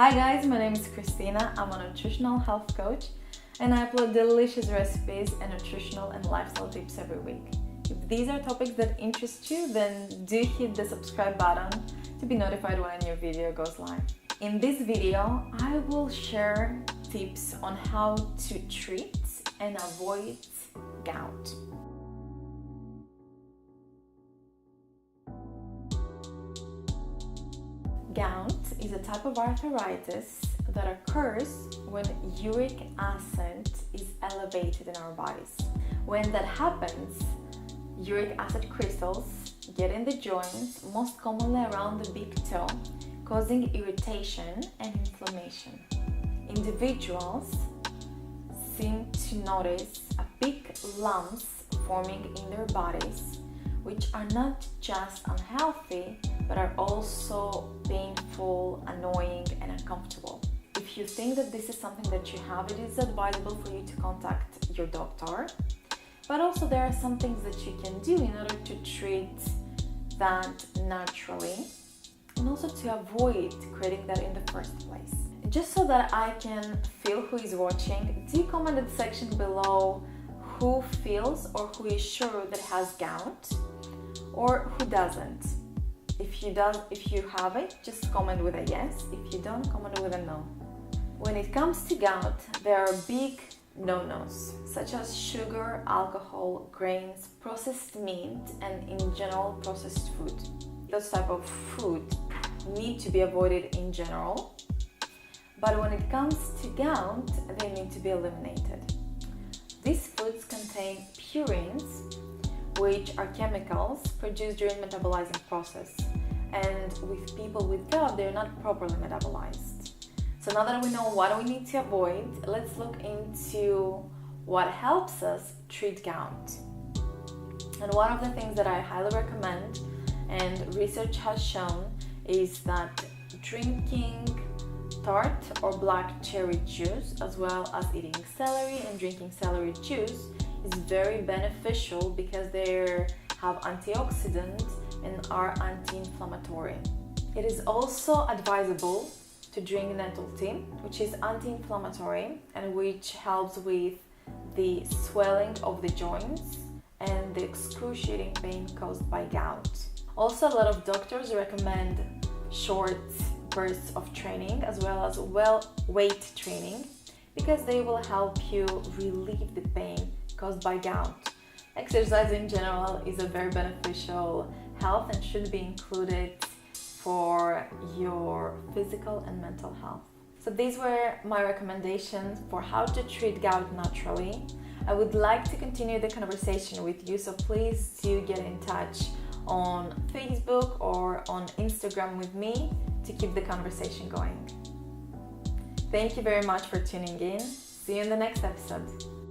Hi guys, my name is Christina. I'm a nutritional health coach and I upload delicious recipes and nutritional and lifestyle tips every week. If these are topics that interest you, then do hit the subscribe button to be notified when a new video goes live. In this video, I will share tips on how to treat and avoid gout. Gout is a type of arthritis that occurs when uric acid is elevated in our bodies. When that happens, uric acid crystals get in the joints, most commonly around the big toe, causing irritation and inflammation. Individuals seem to notice big lumps forming in their bodies, which are not just unhealthy, but are also painful, annoying, and uncomfortable. If you think that this is something that you have, it is advisable for you to contact your doctor. But also there are some things that you can do in order to treat that naturally, and also to avoid creating that in the first place. Just so that I can feel who is watching, do comment in the section below who feels or who is sure that has gout, or who doesn't. If you have it, just comment with a yes. If you don't, comment with a no. When it comes to gout, there are big no-nos, such as sugar, alcohol, grains, processed meat, and in general processed food. Those type of food need to be avoided in general, but when it comes to gout, they need to be eliminated. These foods contain purines, which are chemicals produced during metabolizing process, and with people with gout, they're not properly metabolized. So now that we know what we need to avoid, let's look into what helps us treat gout. And one of the things that I highly recommend, and research has shown, is that drinking tart or black cherry juice, as well as eating celery and drinking celery juice, is very beneficial because they have antioxidants and are anti-inflammatory. It is also advisable to drink nettle tea, which is anti-inflammatory and which helps with the swelling of the joints and the excruciating pain caused by gout. Also, a lot of doctors recommend short bursts of training as well as weight training because they will help you relieve the pain caused by gout. Exercise in general is a very beneficial health and should be included for your physical and mental health. So these were my recommendations for how to treat gout naturally. I would like to continue the conversation with you, so please do get in touch on Facebook or on Instagram with me to keep the conversation going. Thank you very much for tuning in. See you in the next episode.